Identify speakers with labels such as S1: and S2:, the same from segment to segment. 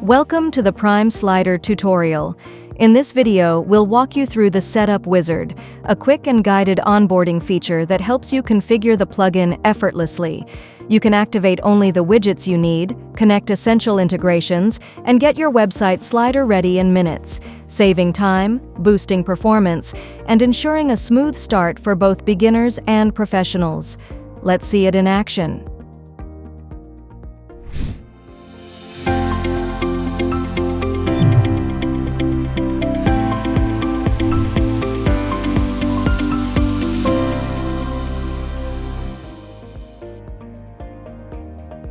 S1: Welcome to the Prime Slider tutorial. In this video, we'll walk you through the Setup Wizard, a quick and guided onboarding feature that helps you configure the plugin effortlessly. You can activate only the widgets you need, connect essential integrations, and get your website slider ready in minutes, saving time, boosting performance, and ensuring a smooth start for both beginners and professionals. Let's see it in action.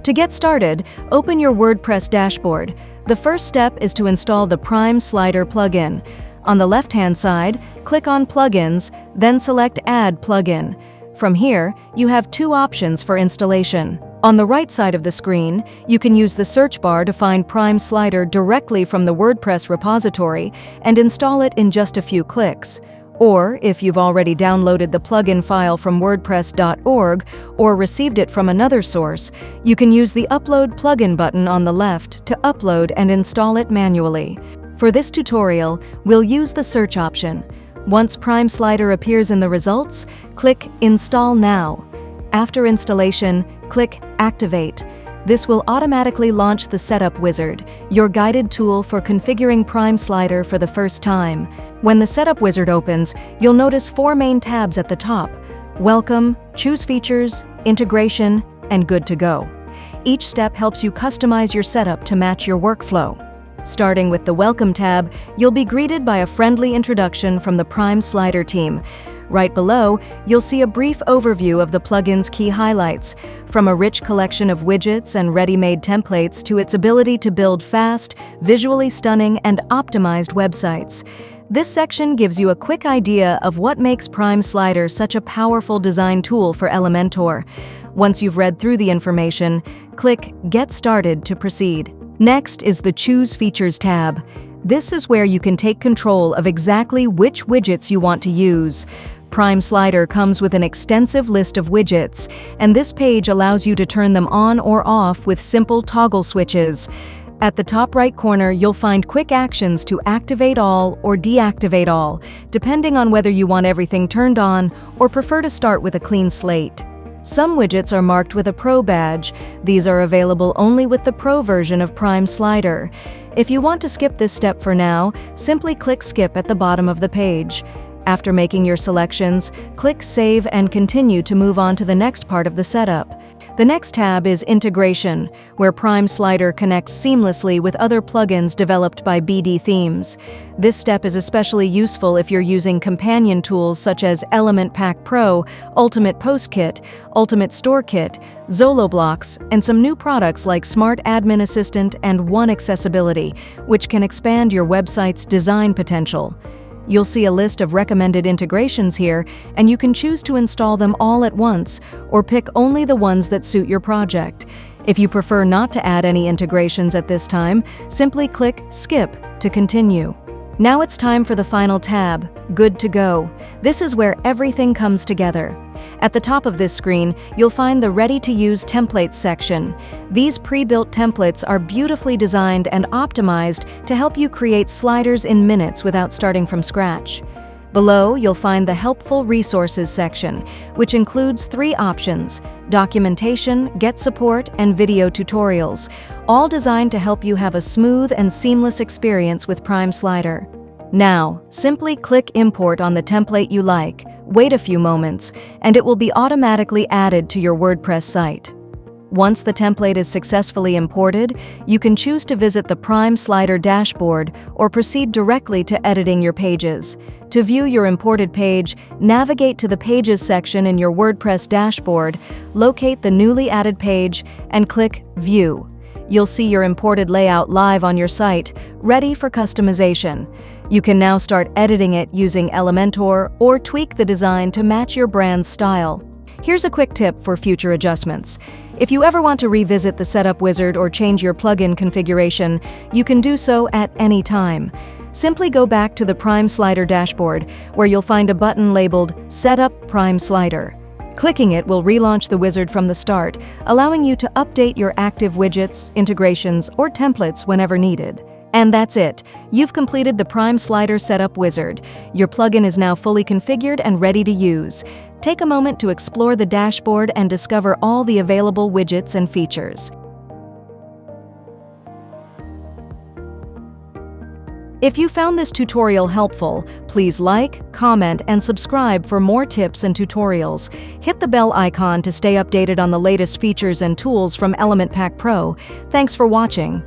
S1: To get started, open your WordPress dashboard. The first step is to install the Prime Slider plugin. On the left-hand side, click on Plugins, then select Add Plugin. From here, you have two options for installation. On the right side of the screen, you can use the search bar to find Prime Slider directly from the WordPress repository and install it in just a few clicks. Or, if you've already downloaded the plugin file from WordPress.org or received it from another source, you can use the Upload Plugin button on the left to upload and install it manually. For this tutorial, we'll use the search option. Once Prime Slider appears in the results, click Install Now. After installation, click Activate. This will automatically launch the Setup Wizard, your guided tool for configuring Prime Slider for the first time. When the Setup Wizard opens, you'll notice four main tabs at the top: Welcome, Choose Features, Integration, and Good to Go. Each step helps you customize your setup to match your workflow. Starting with the Welcome tab, you'll be greeted by a friendly introduction from the Prime Slider team. Right below, you'll see a brief overview of the plugin's key highlights, from a rich collection of widgets and ready-made templates to its ability to build fast, visually stunning, and optimized websites. This section gives you a quick idea of what makes Prime Slider such a powerful design tool for Elementor. Once you've read through the information, click Get Started to proceed. Next is the Choose Features tab. This is where you can take control of exactly which widgets you want to use. Prime Slider comes with an extensive list of widgets, and this page allows you to turn them on or off with simple toggle switches. At the top right corner, you'll find quick actions to activate all or deactivate all, depending on whether you want everything turned on or prefer to start with a clean slate. Some widgets are marked with a Pro badge. These are available only with the Pro version of Prime Slider. If you want to skip this step for now, simply click Skip at the bottom of the page. After making your selections, click Save and Continue to move on to the next part of the setup. The next tab is Integration, where Prime Slider connects seamlessly with other plugins developed by BdThemes. This step is especially useful if you're using companion tools such as Element Pack Pro, Ultimate Post Kit, Ultimate Store Kit, ZoloBlocks, and some new products like Smart Admin Assistant and One Accessibility, which can expand your website's design potential. You'll see a list of recommended integrations here, and you can choose to install them all at once, or pick only the ones that suit your project. If you prefer not to add any integrations at this time, simply click Skip to continue. Now it's time for the final tab, Good to Go. This is where everything comes together. At the top of this screen, you'll find the Ready-to-Use Templates section. These pre-built templates are beautifully designed and optimized to help you create sliders in minutes without starting from scratch. Below, you'll find the Helpful Resources section, which includes three options: documentation, Get Support, and video tutorials, all designed to help you have a smooth and seamless experience with Prime Slider. Now, simply click Import on the template you like, wait a few moments, and it will be automatically added to your WordPress site. Once the template is successfully imported, you can choose to visit the Prime Slider dashboard or proceed directly to editing your pages. To view your imported page, navigate to the Pages section in your WordPress dashboard, locate the newly added page, and click View. You'll see your imported layout live on your site, ready for customization. You can now start editing it using Elementor or tweak the design to match your brand's style. Here's a quick tip for future adjustments. If you ever want to revisit the Setup Wizard or change your plugin configuration, you can do so at any time. Simply go back to the Prime Slider dashboard, where you'll find a button labeled Setup Prime Slider. Clicking it will relaunch the wizard from the start, allowing you to update your active widgets, integrations, or templates whenever needed. And that's it. You've completed the Prime Slider Setup Wizard. Your plugin is now fully configured and ready to use. Take a moment to explore the dashboard and discover all the available widgets and features. If you found this tutorial helpful, please like, comment, and subscribe for more tips and tutorials. Hit the bell icon to stay updated on the latest features and tools from Element Pack Pro. Thanks for watching.